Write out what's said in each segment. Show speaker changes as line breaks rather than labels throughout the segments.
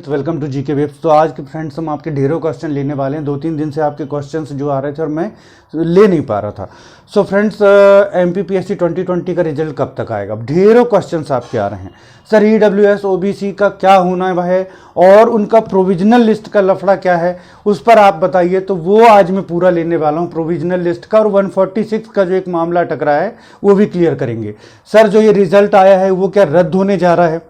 Welcome to GK webs. तो आज के फ्रेंड्स हम आपके ढेरों क्वेश्चन लेने वाले हैं। 2-3 दिन से आपके क्वेश्चंस जो आ रहे थे और मैं ले नहीं पा रहा था। सो फ्रेंड्स, एमपीपीएससी 2020 का रिजल्ट कब तक आएगा? ढेरों क्वेश्चंस आपके आ रहे हैं। सर ईडब्ल्यूएस ओबीसी का क्या होना है और उनका प्रोविजनल लिस्ट का लफड़ा क्या है, उस पर आप बताइए। तो वो आज मैं पूरा लेने वाला हूँ, प्रोविजनल लिस्ट का, और 146 का जो एक मामला टकरा है वो भी क्लियर करेंगे। सर जो ये रिजल्ट आया है वो क्या रद्द होने जा रहा है?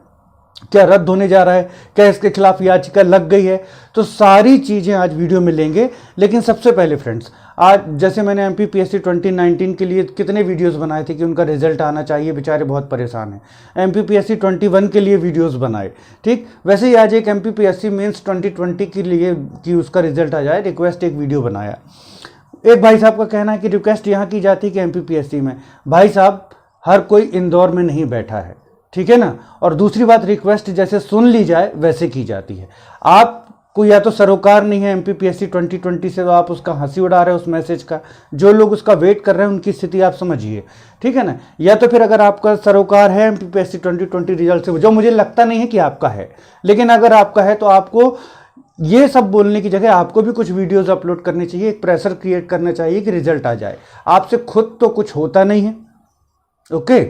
क्या इसके खिलाफ याचिका लग गई है? तो सारी चीजें आज वीडियो में लेंगे। लेकिन सबसे पहले फ्रेंड्स, आज जैसे मैंने एमपीपीएससी 2019 के लिए कितने वीडियोस बनाए थे कि उनका रिजल्ट आना चाहिए, बेचारे बहुत परेशान हैं। एमपीपीएससी 21 के लिए वीडियोस बनाए, ठीक वैसे ही आज एक एमपीपीएससी मेंस 2020 के लिए कि उसका रिजल्ट आ जाए, रिक्वेस्ट एक वीडियो बनाया। एक भाई साहब का कहना है कि रिक्वेस्ट यहाँ की जाती है कि एमपीपीएससी में। भाई साहब, हर कोई इंदौर में नहीं बैठा है, ठीक है ना। और दूसरी बात, रिक्वेस्ट जैसे सुन ली जाए वैसे की जाती है। आपको या तो सरोकार नहीं है एमपीपीएससी 2020 से, तो आप उसका हंसी उड़ा रहे हो उस मैसेज का। जो लोग उसका वेट कर रहे हैं उनकी स्थिति आप समझिए, ठीक है ना। या तो फिर अगर आपका सरोकार है एमपीपीएससी 2020 रिजल्ट से, जो मुझे लगता नहीं है कि आपका है, लेकिन अगर आपका है तो आपको ये सब बोलने की जगह आपको भी कुछ वीडियोस अपलोड करनी चाहिए, एक प्रेशर क्रिएट करना चाहिए कि रिजल्ट आ जाए। आपसे खुद तो कुछ होता नहीं है, ओके।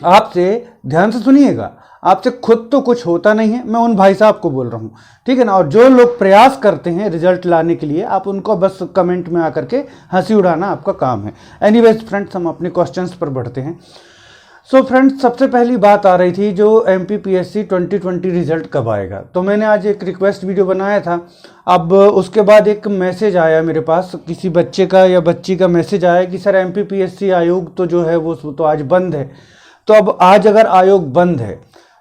आपसे ध्यान से सुनिएगा, आपसे खुद तो कुछ होता नहीं है। मैं उन भाई साहब को बोल रहा हूं, ठीक है ना। और जो लोग प्रयास करते हैं रिजल्ट लाने के लिए, आप उनको बस कमेंट में आकर के हंसी उड़ाना आपका काम है। एनीवेज फ्रेंड्स, हम अपने क्वेश्चंस पर बढ़ते हैं। सो फ्रेंड्स, सबसे पहली बात आ रही थी जो एमपीपीएससी 2020 रिजल्ट कब आएगा। तो मैंने आज एक रिक्वेस्ट वीडियो बनाया था। अब उसके बाद एक मैसेज आया मेरे पास, किसी बच्चे का या बच्ची का मैसेज आया कि सर एमपीपीएससी आयोग तो जो है वो तो आज बंद है। तो अब आज अगर आयोग बंद है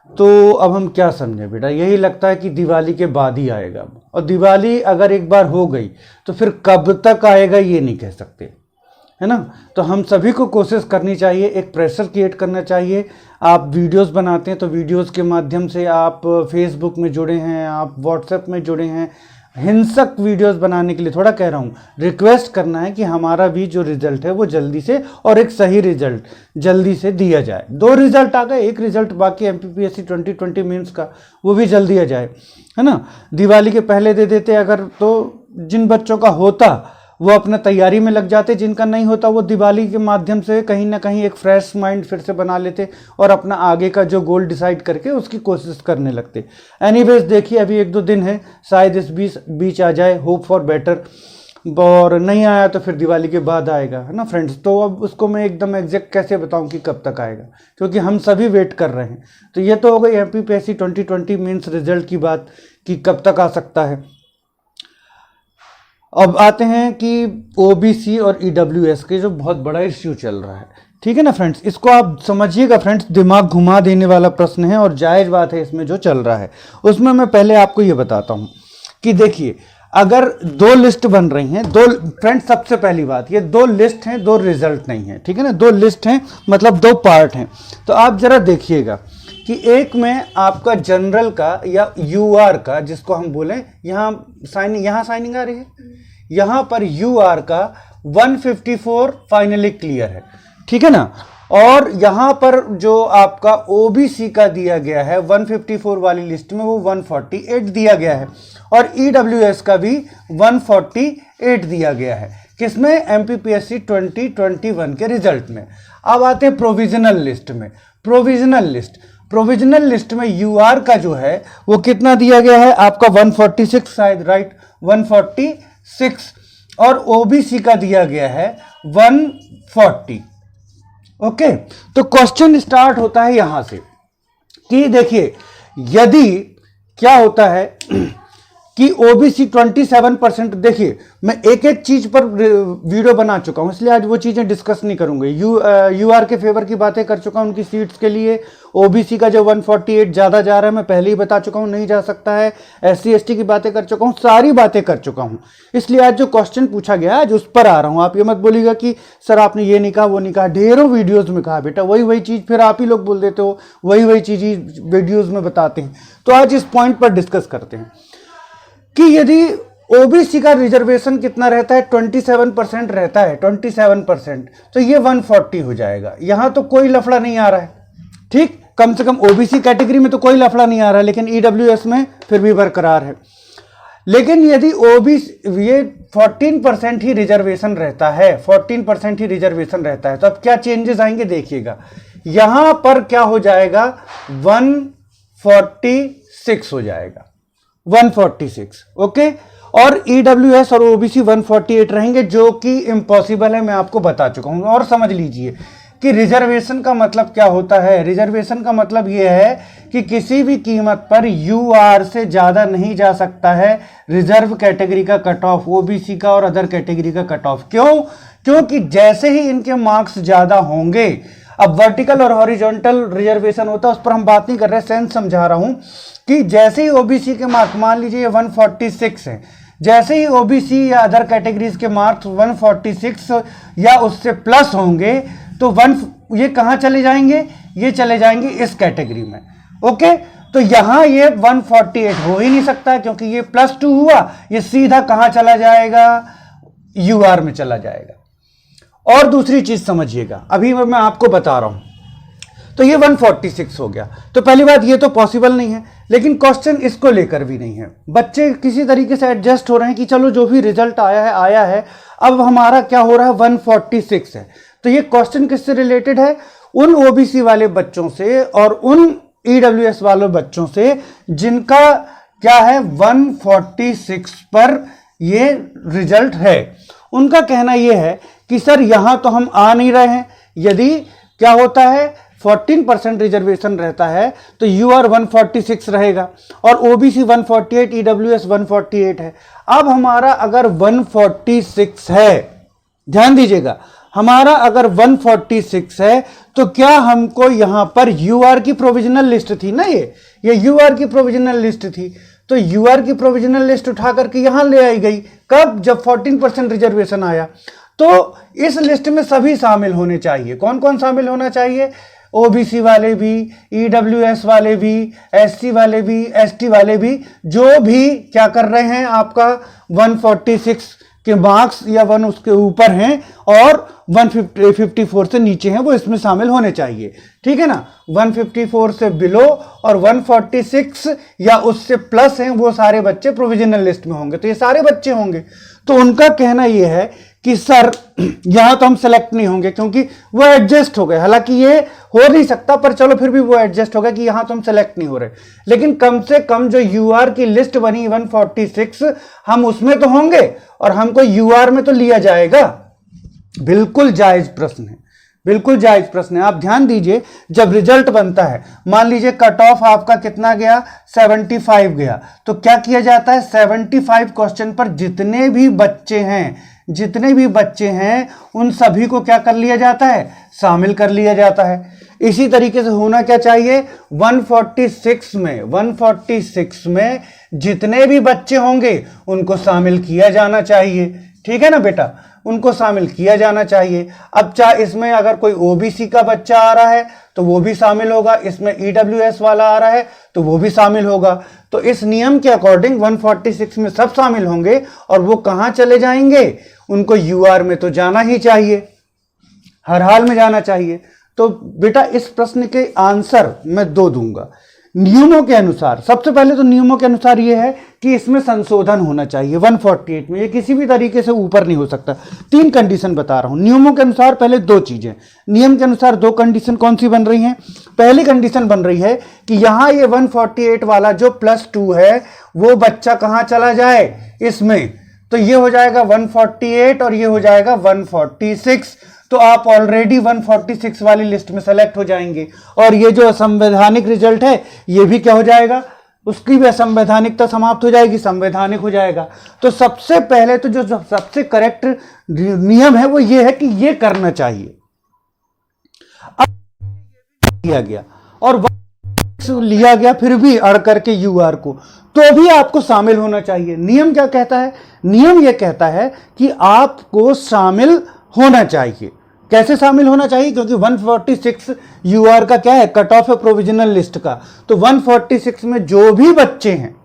तो अब हम क्या समझे बेटा? यही लगता है कि दिवाली के बाद ही आएगा। और दिवाली अगर एक बार हो गई तो फिर कब तक आएगा ये नहीं कह सकते, है ना। तो हम सभी को कोशिश करनी चाहिए, एक प्रेशर क्रिएट करना चाहिए। आप वीडियोस बनाते हैं तो वीडियोस के माध्यम से आप फेसबुक में जुड़े हैं, आप व्हाट्सएप में जुड़े हैं। हिंसक वीडियोस बनाने के लिए थोड़ा कह रहा हूँ, रिक्वेस्ट करना है कि हमारा भी जो रिजल्ट है वो जल्दी से, और एक सही रिजल्ट जल्दी से दिया जाए। 2 रिजल्ट आ गए, एक रिजल्ट बाकी एमपीपीएससी 2020 मेंस का, वो भी जल्दी आ जाए, है ना। दिवाली के पहले दे देते अगर, तो जिन बच्चों का होता वो अपना तैयारी में लग जाते, जिनका नहीं होता वो दिवाली के माध्यम से कहीं ना कहीं एक फ्रेश माइंड फिर से बना लेते और अपना आगे का जो गोल डिसाइड करके उसकी कोशिश करने लगते। एनीवेज देखिए, अभी 1-2 दिन है, शायद इस बीच आ जाए, होप फॉर बेटर। और नहीं आया तो फिर दिवाली के बाद आएगा, है ना फ्रेंड्स। तो अब उसको मैं एकदम एग्जैक्ट कैसे बताऊं कि कब तक आएगा, क्योंकि हम सभी वेट कर रहे हैं। तो ये तो हो गई एमपीपीएससी 2020 मीन्स रिजल्ट की बात कि कब तक आ सकता है। अब आते हैं कि ओबीसी और ईडब्ल्यूएस के जो बहुत बड़ा इश्यू चल रहा है, ठीक है ना फ्रेंड्स। इसको आप समझिएगा फ्रेंड्स, दिमाग घुमा देने वाला प्रश्न है और जायज बात है इसमें जो चल रहा है। उसमें मैं पहले आपको ये बताता हूं कि देखिए, अगर 2 लिस्ट बन रही हैं, 2 फ्रेंड्स, सबसे पहली बात, ये 2 लिस्ट हैं, 2 रिजल्ट नहीं है, ठीक है ना। 2 लिस्ट हैं मतलब 2 पार्ट हैं। तो आप जरा देखिएगा कि एक में आपका जनरल का या यूआर का, जिसको हम बोले, यहाँ साइनिंग आ रही है, यहाँ पर यूआर का 154 फाइनली क्लियर है, ठीक है ना। और यहाँ पर जो आपका ओबीसी का दिया गया है 154 वाली लिस्ट में, वो 148 दिया गया है। और ईडब्ल्यूएस का भी 148 दिया गया है। किसमें? एमपीपीएससी 2021 के रिजल्ट में। अब आते हैं प्रोविजनल लिस्ट में। प्रोविजनल लिस्ट में यूआर का जो है वो कितना दिया गया है आपका? 146 शायद, राइट, 146। और ओबीसी का दिया गया है 140। ओके, तो क्वेश्चन स्टार्ट होता है यहां से कि देखिए, यदि क्या होता है कि ओबीसी 27%, देखिए मैं एक एक चीज पर वीडियो बना चुका हूं, इसलिए आज वो चीजें डिस्कस नहीं करूंगे। यूआर के फेवर की बातें कर चुका हूं उनकी सीट्स के लिए। ओबीसी का जो 148 ज्यादा जा रहा है मैं पहले ही बता चुका हूं, नहीं जा सकता है। SC ST की बातें कर चुका हूं, सारी बातें कर चुका हूं। इसलिए आज जो क्वेश्चन पूछा गया आज उस पर आ रहा हूं। आप ये मत बोलिएगा कि सर आपने ये नहीं कहा वो नहीं कहा, ढेरों वीडियोज में कहा बेटा, वही चीज फिर आप ही लोग बोल देते हो, वही चीज वीडियोज में बताते हैं। तो आज इस पॉइंट पर डिस्कस करते हैं कि यदि ओबीसी का रिजर्वेशन कितना रहता है? 27% रहता है, 27%, तो ये 140 हो जाएगा। यहां तो कोई लफड़ा नहीं आ रहा है, ठीक। कम से कम ओबीसी कैटेगरी में तो कोई लफड़ा नहीं आ रहा, लेकिन ईडब्ल्यूएस में फिर भी बरकरार है। लेकिन यदि ओबीसी ये 14% ही रिजर्वेशन रहता है, 14% ही रिजर्वेशन रहता है, तो अब क्या चेंजेस आएंगे देखिएगा। यहां पर क्या हो जाएगा, 146 हो जाएगा, 146, ओके। और ईडब्ल्यूएस और ओबीसी 148 रहेंगे, जो कि इम्पॉसिबल है, मैं आपको बता चुका हूं। और समझ लीजिए कि रिजर्वेशन का मतलब क्या होता है। रिजर्वेशन का मतलब यह है कि किसी भी कीमत पर यूआर से ज्यादा नहीं जा सकता है रिजर्व कैटेगरी का कट ऑफ, ओबीसी का और अदर कैटेगरी का कट ऑफ। क्यों? क्योंकि जैसे ही इनके मार्क्स ज्यादा होंगे, अब वर्टिकल और हॉरिजॉन्टल रिजर्वेशन होता है, उस पर हम बात नहीं कर रहे, सेंस समझा रहा हूं कि जैसे ही ओबीसी के मार्क्स, मान लीजिए 146 है, जैसे ही ओबीसी या अदर कैटेगरीज के मार्क्स 146 या उससे प्लस होंगे, तो ये कहां चले जाएंगे, ये चले जाएंगे इस कैटेगरी में, ओके। तो यहां ये 148 हो ही नहीं सकता, क्योंकि ये +2 हुआ, ये सीधा कहां चला जाएगा, यूआर में चला जाएगा। और दूसरी चीज समझिएगा, अभी मैं आपको बता रहा हूं, तो ये 146 हो गया। तो पहली बात, ये तो पॉसिबल नहीं है, लेकिन क्वेश्चन इसको लेकर भी नहीं है। बच्चे किसी तरीके से एडजस्ट हो रहे हैं कि चलो जो भी रिजल्ट आया है, अब हमारा क्या हो रहा है, 146 है। तो ये क्वेश्चन किससे रिलेटेड है, उन ओबीसी वाले बच्चों से और उन ईडब्ल्यूएस वाले बच्चों से जिनका क्या है 146 पर ये रिजल्ट है। उनका कहना यह है कि सर यहां तो हम आ नहीं रहे हैं, यदि क्या होता है 14% रिजर्वेशन रहता है तो यूआर 146 रहेगा और ओबीसी 148, ईडब्ल्यूएस 148 है। अब हमारा अगर 146 है, ध्यान दीजिएगा, हमारा अगर 146 है तो क्या हमको यहां पर यूआर की प्रोविजनल लिस्ट थी ना, ये यूआर की प्रोविजनल लिस्ट थी, तो यूआर की प्रोविजनल लिस्ट उठा करके यहां ले आई गई। कब? जब 14% रिजर्वेशन आया। तो इस लिस्ट में सभी शामिल होने चाहिए। कौन कौन शामिल होना चाहिए? ओबीसी वाले भी, ईडब्ल्यूएस वाले भी, एससी वाले भी, एसटी वाले भी, जो भी क्या कर रहे हैं, आपका 146 के मार्क्स या 1 उसके ऊपर हैं और 154 से नीचे हैं, वो इसमें शामिल होने चाहिए। ठीक है ना, 154 से बिलो और 146 या उससे प्लस हैं, वो सारे बच्चे प्रोविजनल लिस्ट में होंगे। तो ये सारे बच्चे होंगे। तो उनका कहना ये है कि सर यहां तो हम सेलेक्ट नहीं होंगे, क्योंकि वो एडजस्ट हो गए। हालांकि ये हो नहीं सकता, पर चलो फिर भी वो एडजस्ट हो गया कि यहां तो हम सेलेक्ट नहीं हो रहे, लेकिन कम से कम जो यूआर की लिस्ट बनी 146, हम उसमें तो होंगे और हमको यूआर में तो लिया जाएगा। बिल्कुल जायज प्रश्न है, बिल्कुल जायज प्रश्न है। आप ध्यान दीजिए, जब रिजल्ट बनता है, मान लीजिए कट ऑफ आपका कितना गया, 75 गया, तो क्या किया जाता है, 75 क्वेश्चन पर जितने भी बच्चे हैं उन सभी को क्या कर लिया जाता है, शामिल कर लिया जाता है। इसी तरीके से होना क्या चाहिए, 146 में जितने भी बच्चे होंगे उनको शामिल किया जाना चाहिए। ठीक है ना बेटा, उनको शामिल किया जाना चाहिए। अब चाहे इसमें अगर कोई ओबीसी का बच्चा आ रहा है तो वो भी शामिल होगा, इसमें ईडब्ल्यूएस वाला आ रहा है तो वो भी शामिल होगा। तो इस नियम के अकॉर्डिंग 146 में सब शामिल होंगे और वो कहां चले जाएंगे, उनको यूआर में तो जाना ही चाहिए, हर हाल में जाना चाहिए। तो बेटा इस प्रश्न के आंसर मैं 2 दूंगा नियमों के अनुसार। सबसे पहले तो नियमों के अनुसार यह है कि इसमें संशोधन होना चाहिए 148 में, ये किसी भी तरीके से ऊपर नहीं हो सकता। 3 कंडीशन बता रहा हूं नियमों के अनुसार। पहले 2 चीजें, नियम के अनुसार 2 कंडीशन कौन सी बन रही हैं। पहली कंडीशन बन रही है कि यहां ये 148 वाला जो +2 है वो बच्चा कहां चला जाए, इसमें, तो ये हो जाएगा 148 और ये हो जाएगा 146। तो आप ऑलरेडी 146 वाली लिस्ट में सेलेक्ट हो जाएंगे और ये जो संवैधानिक रिजल्ट है ये भी क्या हो जाएगा, उसकी भी असंवैधानिकता समाप्त हो जाएगी, संवैधानिक हो जाएगा। तो सबसे पहले तो जो सबसे करेक्ट नियम है वो ये है कि ये करना चाहिए। अब लिया गया और लिया गया फिर भी अड़ करके यूआर को, तो भी आपको शामिल होना चाहिए। नियम क्या कहता है, नियम यह कहता है कि आपको शामिल होना चाहिए। कैसे शामिल होना चाहिए, क्योंकि 146 यूआर का क्या है, कट ऑफ है प्रोविजनल लिस्ट का। तो 146 में जो भी बच्चे हैं,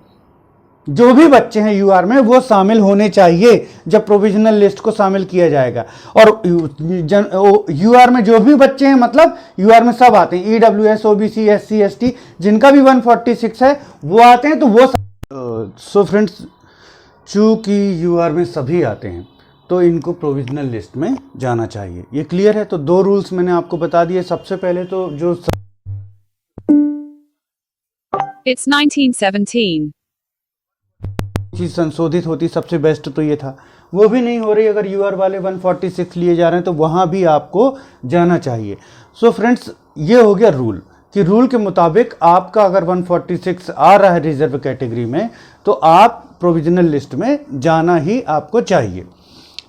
जो भी बच्चे हैं यूआर में वो शामिल होने चाहिए जब प्रोविजनल लिस्ट को शामिल किया जाएगा। और यूआर में जो भी बच्चे हैं, मतलब यूआर में सब आते हैं, ईडब्ल्यूएस, ओबीसी, एससी, एसटी, जिनका भी 146 है वो आते हैं, तो वो सो फ्रेंड्स, चूंकि यूआर में सभी आते हैं तो इनको प्रोविजनल लिस्ट में जाना चाहिए। ये क्लियर है? तो 2 रूल्स मैंने आपको बता दिए। सबसे पहले तो जो
It's 1917.
चीज संशोधित होती सबसे बेस्ट तो ये था, वो भी नहीं हो रही। अगर यूआर वाले 146 लिए जा रहे हैं तो वहां भी आपको जाना चाहिए। सो फ्रेंड्स, ये हो गया रूल कि रूल के मुताबिक आपका अगर 146 आ रहा है रिजर्व कैटेगरी में तो आप प्रोविजनल लिस्ट में जाना ही आपको चाहिए,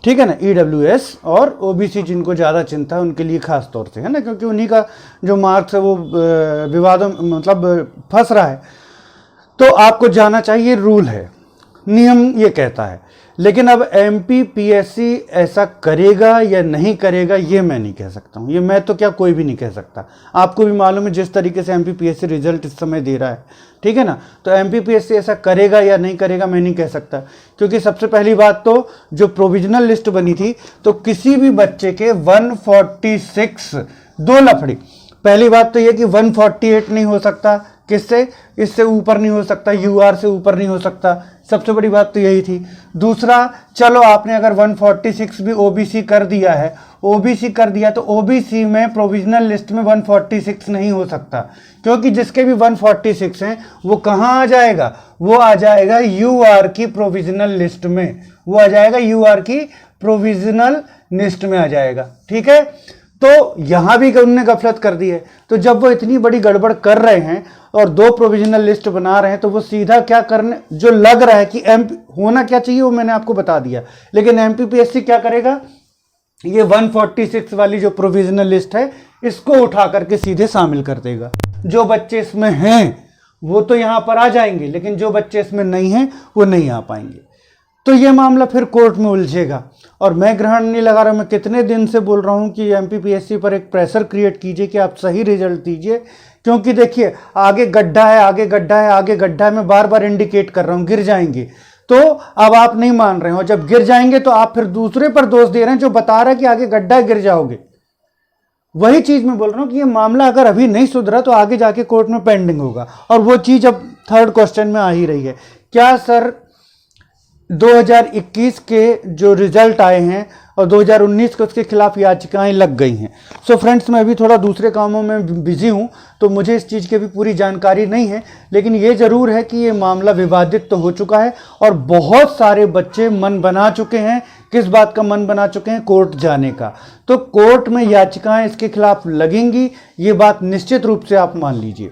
ठीक है ना। ईडब्ल्यूएस और ओबीसी जिनको ज़्यादा चिंता है उनके लिए खास तौर से, है ना, क्योंकि उन्हीं का जो मार्क्स है वो विवादों मतलब फंस रहा है, तो आपको जाना चाहिए, रूल है, नियम ये कहता है। लेकिन अब एमपीपीएससी ऐसा करेगा या नहीं करेगा ये मैं नहीं कह सकता हूँ। ये मैं तो क्या, कोई भी नहीं कह सकता। आपको भी मालूम है जिस तरीके से एमपीपीएससी रिजल्ट इस समय दे रहा है, ठीक है ना। तो एमपीपीएससी ऐसा करेगा या नहीं करेगा मैं नहीं कह सकता, क्योंकि सबसे पहली बात तो जो प्रोविजनल लिस्ट बनी थी तो किसी भी बच्चे के 146 दो लफड़े। पहली बात तो ये कि 148 नहीं हो सकता, किससे, इससे ऊपर नहीं हो सकता, यूआर से ऊपर नहीं हो सकता। सबसे बड़ी बात तो यही थी। दूसरा, चलो आपने अगर 146 भी ओबीसी कर दिया है, ओबीसी कर दिया तो ओबीसी में प्रोविजनल लिस्ट में 146 नहीं हो सकता, क्योंकि जिसके भी 146 हैं वो कहाँ आ जाएगा, वो आ जाएगा यूआर की प्रोविजनल लिस्ट में, वो आ जाएगा यूआर की प्रोविजनल लिस्ट में आ जाएगा, ठीक है। तो यहां भी उन्होंने गफलत कर दी है। तो जब वो इतनी बड़ी गड़बड़ कर रहे हैं और 2 प्रोविजनल लिस्ट बना रहे हैं तो वो सीधा क्या करने, जो लग रहा है कि होना क्या चाहिए वो मैंने आपको बता दिया। लेकिन एमपीपीएससी क्या करेगा, ये 146 वाली जो प्रोविजनल लिस्ट है इसको उठा करके सीधे शामिल कर देगा। जो बच्चे इसमें हैं वो तो यहां पर आ जाएंगे, लेकिन जो बच्चे इसमें नहीं हैं वो नहीं आ पाएंगे। तो ये मामला फिर कोर्ट में उलझेगा। और मैं ग्रहण नहीं लगा रहा, मैं कितने दिन से बोल रहा हूं कि एमपीपीएससी पर एक प्रेशर क्रिएट कीजिए कि आप सही रिजल्ट दीजिए, क्योंकि देखिए आगे गड्ढा है, आगे गड्ढा है, आगे गड्ढा है, मैं बार बार इंडिकेट कर रहा हूं, गिर जाएंगे। तो अब आप नहीं मान रहे हो, जब गिर जाएंगे तो आप फिर दूसरे पर दोष दे रहे हैं जो बता रहा है कि आगे गड्ढा है, गिर जाओगे। वही चीज मैं बोल रहा हूं कि ये मामला अगर अभी नहीं सुधरा तो आगे जाके कोर्ट में पेंडिंग होगा। और वो चीज अब 3rd क्वेश्चन में आ ही रही है। क्या सर 2021 के जो रिजल्ट आए हैं और 2019 के उसके खिलाफ याचिकाएं लग गई हैं। सो फ्रेंड्स, मैं अभी थोड़ा दूसरे कामों में बिजी हूं तो मुझे इस चीज़ की भी पूरी जानकारी नहीं है, लेकिन ये ज़रूर है कि ये मामला विवादित तो हो चुका है और बहुत सारे बच्चे मन बना चुके हैं। किस बात का मन बना चुके हैं? कोर्ट जाने का। तो कोर्ट में याचिकाएं इसके खिलाफ लगेंगी, ये बात निश्चित रूप से आप मान लीजिए।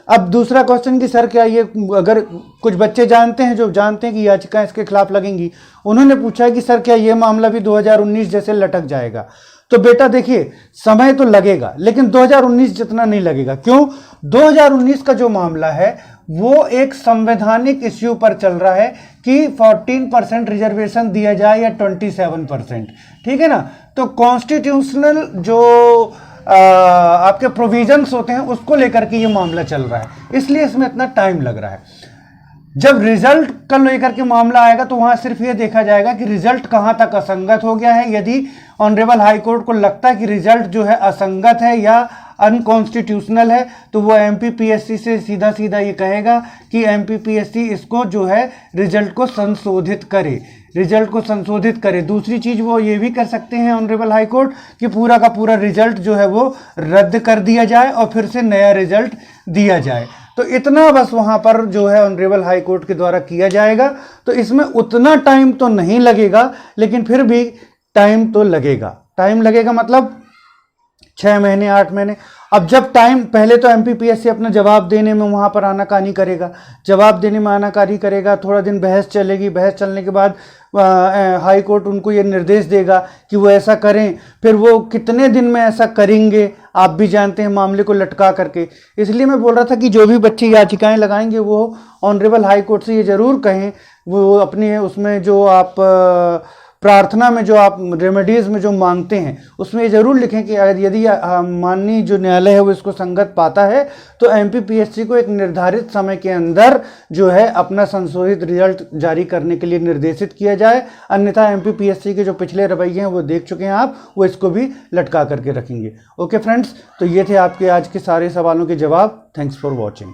अब दूसरा क्वेश्चन कि सर क्या ये, अगर कुछ बच्चे जानते हैं जो जानते हैं कि याचिकाएं इसके खिलाफ लगेंगी, उन्होंने पूछा कि सर क्या ये मामला भी 2019 जैसे लटक जाएगा? तो बेटा देखिए, समय तो लगेगा लेकिन 2019 जितना नहीं लगेगा। क्यों? 2019 का जो मामला है वो एक संवैधानिक इश्यू पर चल रहा है कि 14% रिजर्वेशन दिया जाए या 27%, ठीक है ना। तो कॉन्स्टिट्यूशनल जो आपके प्रोविजंस होते हैं उसको लेकर के ये मामला चल रहा है, इसलिए इसमें इतना टाइम लग रहा है। जब रिजल्ट का लेकर के मामला आएगा तो वहां सिर्फ ये देखा जाएगा कि रिजल्ट कहां तक असंगत हो गया है। यदि ऑनरेबल हाई कोर्ट को लगता है कि रिजल्ट जो है असंगत है या अनकॉन्स्टिट्यूशनल है तो वो एमपीपीएससी से सीधा सीधा ये कहेगा कि एमपीपीएससी इसको जो है रिजल्ट को संशोधित करे, रिजल्ट को संशोधित करे। दूसरी चीज वो ये भी कर सकते हैं ऑनरेबल हाई कोर्ट कि पूरा का पूरा रिजल्ट जो है वो रद्द कर दिया जाए और फिर से नया रिजल्ट दिया जाए। तो इतना बस वहां पर जो है ऑनरेबल हाई कोर्ट के द्वारा किया जाएगा। तो इसमें उतना टाइम तो नहीं लगेगा, लेकिन फिर भी टाइम तो लगेगा। टाइम लगेगा मतलब 6 महीने 8 महीने। अब जब टाइम, पहले तो एमपीपीएससी अपना जवाब देने में वहाँ पर आनाकानी करेगा, जवाब देने में आनाकानी करेगा, थोड़ा दिन बहस चलेगी, बहस चलने के बाद हाई कोर्ट उनको ये निर्देश देगा कि वो ऐसा करें। फिर वो कितने दिन में ऐसा करेंगे आप भी जानते हैं, मामले को लटका करके। इसलिए मैं बोल रहा था कि जो भी बच्चे याचिकाएं लगाएंगे वो ऑनरेबल हाई कोर्ट से ये ज़रूर कहें, वो अपने उसमें जो आप प्रार्थना में जो आप रेमेडीज़ में जो मांगते हैं उसमें ये जरूर लिखें कि यदि माननीय जो न्यायालय है वो इसको संगत पाता है तो एमपीपीएससी को एक निर्धारित समय के अंदर जो है अपना संशोधित रिजल्ट जारी करने के लिए निर्देशित किया जाए। अन्यथा एमपीपीएससी के जो पिछले रवैये हैं वो देख चुके हैं आप, वो इसको भी लटका करके रखेंगे। ओके फ्रेंड्स, तो ये थे आपके आज के सारे सवालों के जवाब। Thanks for watching.